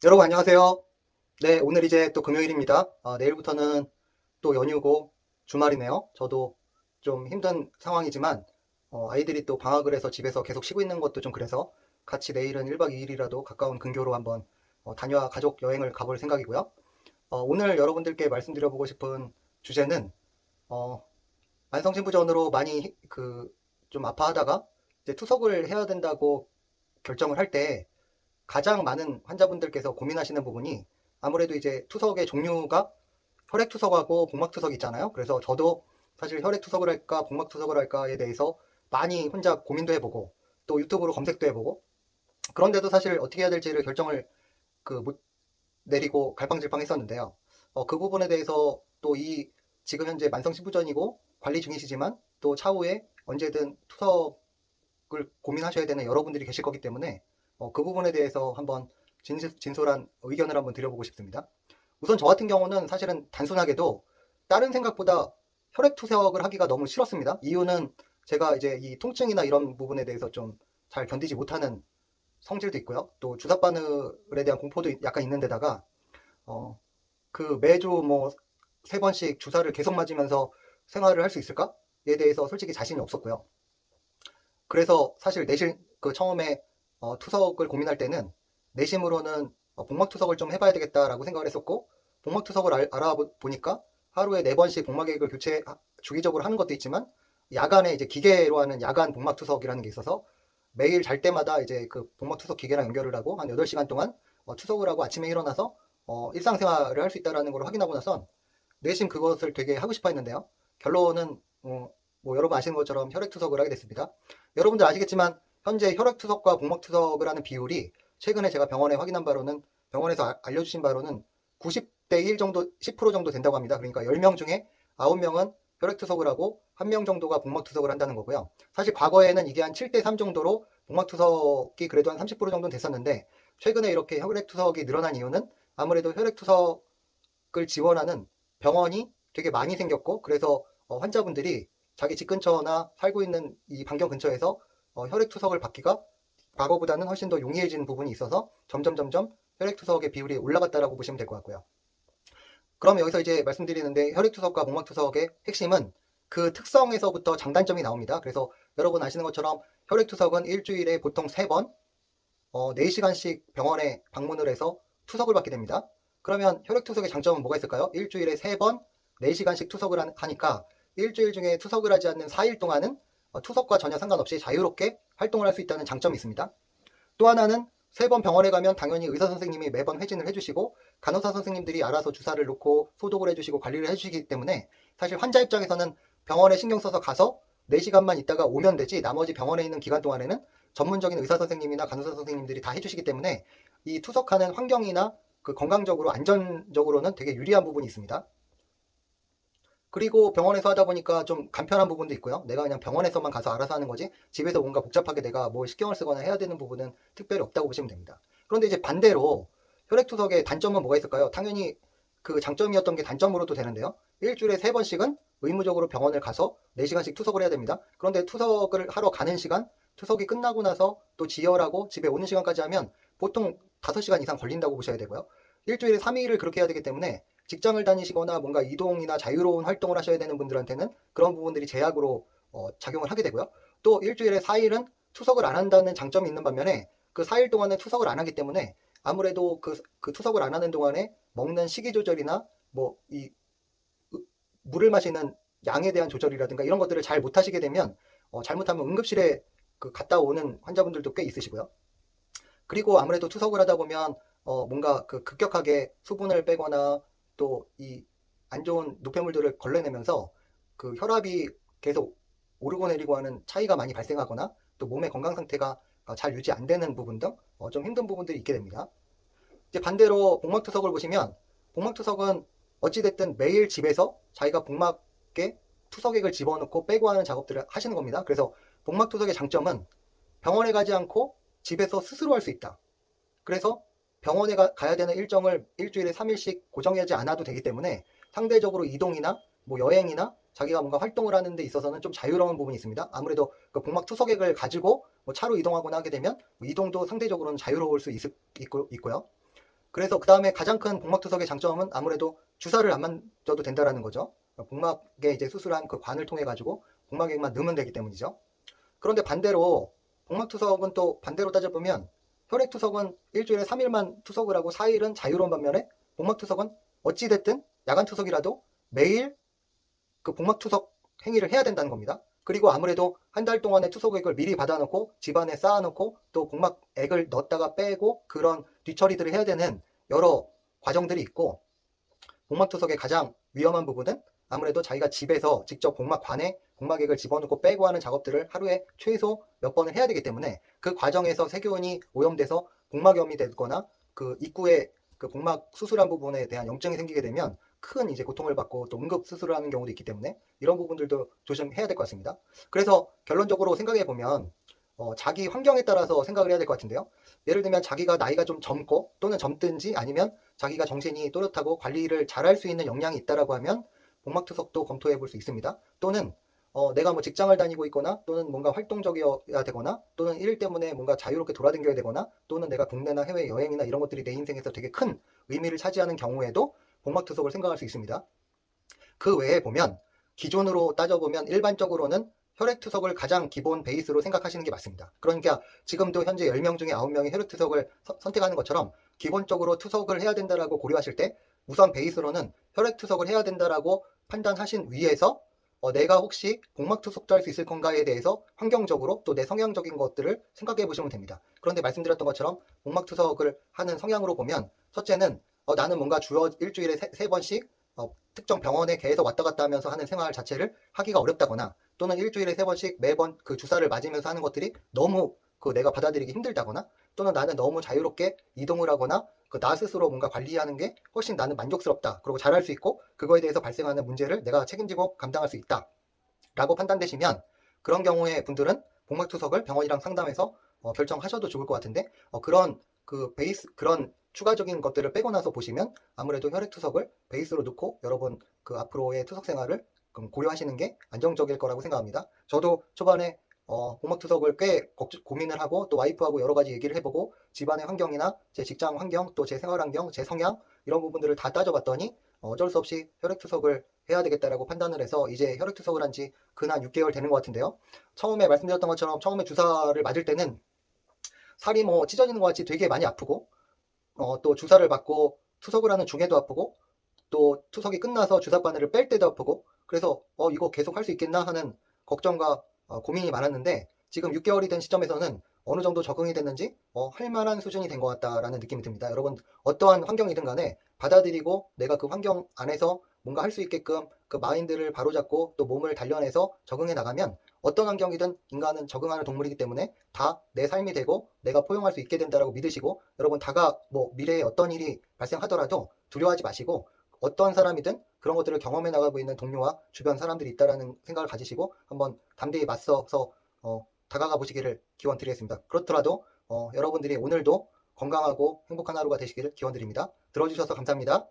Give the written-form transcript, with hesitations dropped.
여러분 안녕하세요. 네, 오늘 이제 또 금요일입니다. 내일부터는 또 연휴고 주말이네요. 저도 좀 힘든 상황이지만 아이들이 또 방학을 해서 집에서 계속 쉬고 있는 것도 좀 그래서 같이 내일은 1박 2일이라도 가까운 근교로 한번 다녀와 가족 여행을 가볼 생각이고요. 오늘 여러분들께 말씀드려보고 싶은 주제는 어, 만성신부전으로 많이 좀 아파하다가 이제 투석을 해야 된다고 결정을 할 때 가장 많은 환자분들께서 고민하시는 부분이 아무래도 이제 투석의 종류가 혈액투석하고 복막투석 있잖아요. 그래서 저도 사실 혈액투석을 할까 복막투석을 할까에 대해서 많이 혼자 고민도 해보고 또 유튜브로 검색도 해보고 그런데도 사실 어떻게 해야 될지를 결정을 못 내리고 갈팡질팡 했었는데요. 그 부분에 대해서 또 지금 현재 만성신부전이고 관리 중이시지만 또 차후에 언제든 투석을 고민하셔야 되는 여러분들이 계실 거기 때문에 그 부분에 대해서 한번 진솔한 의견을 한번 드려보고 싶습니다. 우선 저 같은 경우는 사실은 단순하게도 다른 생각보다 혈액투석을 하기가 너무 싫었습니다. 이유는 제가 이제 이 통증이나 이런 부분에 대해서 좀 잘 견디지 못하는 성질도 있고요. 또 주사바늘에 대한 공포도 약간 있는 데다가 어, 매주 뭐 3번씩 주사를 계속 맞으면서 생활을 할 수 있을까에 대해서 솔직히 자신이 없었고요. 그래서 사실 내실 처음에 투석을 고민할 때는 내심으로는 복막투석을 좀 해봐야 되겠다라고 생각을 했었고 복막투석을 알아보니까 하루에 4번씩 복막액을 교체 주기적으로 하는 것도 있지만 야간에 이제 기계로 하는 야간 복막투석이라는 게 있어서 매일 잘 때마다 이제 그 복막투석 기계랑 연결을 하고 한 8시간 동안 투석을 하고 아침에 일어나서 일상생활을 할 수 있다는 걸 확인하고 나선 내심 그것을 되게 하고 싶어 했는데요. 결론은 뭐 여러분 아시는 것처럼 혈액투석을 하게 됐습니다. 여러분들 아시겠지만 현재 혈액투석과 복막투석을 하는 비율이 최근에 제가 병원에 확인한 바로는 병원에서 알려주신 바로는 90대 1 정도 10% 정도 된다고 합니다. 그러니까 10명 중에 9명은 혈액투석을 하고 1명 정도가 복막투석을 한다는 거고요. 사실 과거에는 이게 한 7대 3 정도로 복막투석이 그래도 한 30% 정도는 됐었는데 최근에 이렇게 혈액투석이 늘어난 이유는 아무래도 혈액투석을 지원하는 병원이 되게 많이 생겼고 그래서 환자분들이 자기 집 근처나 살고 있는 이 반경 근처에서 혈액투석을 받기가 과거보다는 훨씬 더 용이해진 부분이 있어서 점점 혈액투석의 비율이 올라갔다라고 보시면 될 것 같고요. 그럼 여기서 이제 말씀드리는데 혈액투석과 복막투석의 핵심은 그 특성에서부터 장단점이 나옵니다. 그래서 여러분 아시는 것처럼 혈액투석은 일주일에 보통 3번 4시간씩 병원에 방문을 해서 투석을 받게 됩니다. 그러면 혈액투석의 장점은 뭐가 있을까요? 일주일에 3번 4시간씩 투석을 하니까 일주일 중에 투석을 하지 않는 4일 동안은 투석과 전혀 상관없이 자유롭게 활동을 할 수 있다는 장점이 있습니다. 또 하나는 3번 병원에 가면 당연히 의사 선생님이 매번 회진을 해주시고 간호사 선생님들이 알아서 주사를 놓고 소독을 해주시고 관리를 해주시기 때문에 사실 환자 입장에서는 병원에 신경 써서 가서 4시간만 있다가 오면 되지 나머지 병원에 있는 기간 동안에는 전문적인 의사 선생님이나 간호사 선생님들이 다 해주시기 때문에 이 투석하는 환경이나 건강적으로 안전적으로는 되게 유리한 부분이 있습니다. 그리고 병원에서 하다 보니까 좀 간편한 부분도 있고요. 내가 그냥 병원에서만 가서 알아서 하는 거지 집에서 뭔가 복잡하게 내가 뭐 신경을 쓰거나 해야 되는 부분은 특별히 없다고 보시면 됩니다. 그런데 이제 반대로 혈액투석의 단점은 뭐가 있을까요? 당연히 그 장점이었던 게 단점으로도 되는데요. 일주일에 3번씩은 의무적으로 병원을 가서 4시간씩 투석을 해야 됩니다. 그런데 투석을 하러 가는 시간, 투석이 끝나고 나서 또 지혈하고 집에 오는 시간까지 하면 보통 5시간 이상 걸린다고 보셔야 되고요. 일주일에 3일을 그렇게 해야 되기 때문에 직장을 다니시거나 뭔가 이동이나 자유로운 활동을 하셔야 되는 분들한테는 그런 부분들이 제약으로 작용을 하게 되고요. 또 일주일에 4일은 투석을 안 한다는 장점이 있는 반면에 그 4일 동안은 투석을 안 하기 때문에 아무래도 그 투석을 안 하는 동안에 먹는 식이 조절이나 뭐 이 물을 마시는 양에 대한 조절이라든가 이런 것들을 잘 못하시게 되면 잘못하면 응급실에 갔다 오는 환자분들도 꽤 있으시고요. 그리고 아무래도 투석을 하다 보면 뭔가 급격하게 수분을 빼거나 또 이 안 좋은 노폐물들을 걸러내면서 그 혈압이 계속 오르고 내리고 하는 차이가 많이 발생하거나 또 몸의 건강 상태가 잘 유지 안 되는 부분 등 좀 힘든 부분들이 있게 됩니다. 이제 반대로 복막투석을 보시면 복막투석은 어찌됐든 매일 집에서 자기가 복막에 투석액을 집어넣고 빼고 하는 작업들을 하시는 겁니다. 그래서 복막투석의 장점은 병원에 가지 않고 집에서 스스로 할 수 있다. 그래서 병원에 가야 되는 일정을 일주일에 3일씩 고정하지 않아도 되기 때문에 상대적으로 이동이나 뭐 여행이나 자기가 뭔가 활동을 하는 데 있어서는 좀 자유로운 부분이 있습니다. 아무래도 그 복막 투석액을 가지고 뭐 차로 이동하거나 하게 되면 뭐 이동도 상대적으로는 자유로울 수 있고요. 그래서 그 다음에 가장 큰 복막투석의 장점은 아무래도 주사를 안 만져도 된다라는 거죠. 복막에 이제 수술한 그 관을 통해 가지고 복막에만 넣으면 되기 때문이죠. 그런데 반대로 복막투석은 또 반대로 따져보면 혈액투석은 일주일에 3일만 투석을 하고 4일은 자유로운 반면에 복막투석은 어찌됐든 야간투석이라도 매일 그 복막투석 행위를 해야 된다는 겁니다. 그리고 아무래도 한 달 동안의 투석액을 미리 받아놓고 집안에 쌓아놓고 또 복막액을 넣었다가 빼고 그런 뒤처리들을 해야 되는 여러 과정들이 있고, 복막투석의 가장 위험한 부분은 아무래도 자기가 집에서 직접 복막관에 복막액을 집어넣고 빼고 하는 작업들을 하루에 최소 몇 번을 해야 되기 때문에 그 과정에서 세균이 오염돼서 복막염이 되거나 그 입구에 그 복막 수술한 부분에 대한 염증이 생기게 되면 큰 이제 고통을 받고 또 응급 수술을 하는 경우도 있기 때문에 이런 부분들도 조심해야 될 것 같습니다. 그래서 결론적으로 생각해 보면 자기 환경에 따라서 생각을 해야 될 것 같은데요. 예를 들면 자기가 나이가 좀 젊고 또는 젊든지 아니면 자기가 정신이 또렷하고 관리를 잘할 수 있는 역량이 있다라고 하면 복막투석도 검토해 볼 수 있습니다. 또는 내가 뭐 직장을 다니고 있거나 또는 뭔가 활동적이어야 되거나 또는 일 때문에 뭔가 자유롭게 돌아다녀야 되거나 또는 내가 국내나 해외 여행이나 이런 것들이 내 인생에서 되게 큰 의미를 차지하는 경우에도 복막투석을 생각할 수 있습니다. 그 외에 보면 기존으로 따져보면 일반적으로는 혈액투석을 가장 기본 베이스로 생각하시는 게 맞습니다. 그러니까 지금도 현재 10명 중에 9명이 혈액투석을 선택하는 것처럼 기본적으로 투석을 해야 된다라고 고려하실 때 우선 베이스로는 혈액투석을 해야 된다라고 판단하신 위에서 내가 혹시 복막투석도 할 수 있을 건가에 대해서 환경적으로 또 내 성향적인 것들을 생각해 보시면 됩니다. 그런데 말씀드렸던 것처럼 복막투석을 하는 성향으로 보면 첫째는 나는 뭔가 일주일에 세 번씩 특정 병원에 계속 왔다 갔다 하면서 하는 생활 자체를 하기가 어렵다거나 또는 일주일에 3번씩 매번 그 주사를 맞으면서 하는 것들이 너무 내가 받아들이기 힘들다거나 또는 나는 너무 자유롭게 이동을 하거나 나 스스로 뭔가 관리하는 게 훨씬 나는 만족스럽다. 그리고 잘할 수 있고 그거에 대해서 발생하는 문제를 내가 책임지고 감당할 수 있다. 라고 판단되시면 그런 경우에 분들은 복막투석을 병원이랑 상담해서 결정하셔도 좋을 것 같은데 그런 그런 추가적인 것들을 빼고 나서 보시면 아무래도 혈액투석을 베이스로 놓고 여러분 그 앞으로의 투석 생활을 고려하시는 게 안정적일 거라고 생각합니다. 저도 초반에 복막투석을 꽤 고민을 하고 또 와이프하고 여러 가지 얘기를 해보고 집안의 환경이나 제 직장 환경 또 제 생활 환경, 제 성향 이런 부분들을 다 따져봤더니 어쩔 수 없이 혈액투석을 해야 되겠다라고 판단을 해서 이제 혈액투석을 한 지 근 한 6개월 되는 것 같은데요. 처음에 말씀드렸던 것처럼 처음에 주사를 맞을 때는 살이 뭐 찢어지는 것 같이 되게 많이 아프고 또 주사를 맞고 투석을 하는 중에도 아프고 또 투석이 끝나서 주사 바늘을 뺄 때도 아프고 그래서 이거 계속 할 수 있겠나 하는 걱정과 고민이 많았는데 지금 6개월이 된 시점에서는 어느 정도 적응이 됐는지 할 만한 수준이 된 것 같다라는 느낌이 듭니다. 여러분 어떠한 환경이든 간에 받아들이고 내가 그 환경 안에서 뭔가 할 수 있게끔 그 마인드를 바로잡고 또 몸을 단련해서 적응해 나가면 어떤 환경이든 인간은 적응하는 동물이기 때문에 다 내 삶이 되고 내가 포용할 수 있게 된다라고 믿으시고 여러분 다가 뭐 미래에 어떤 일이 발생하더라도 두려워하지 마시고 어떤 사람이든 그런 것들을 경험해 나가고 있는 동료와 주변 사람들이 있다라는 생각을 가지시고 한번 담대히 맞서서 다가가 보시기를 기원 드리겠습니다. 그렇더라도 여러분들이 오늘도 건강하고 행복한 하루가 되시기를 기원 드립니다. 들어주셔서 감사합니다.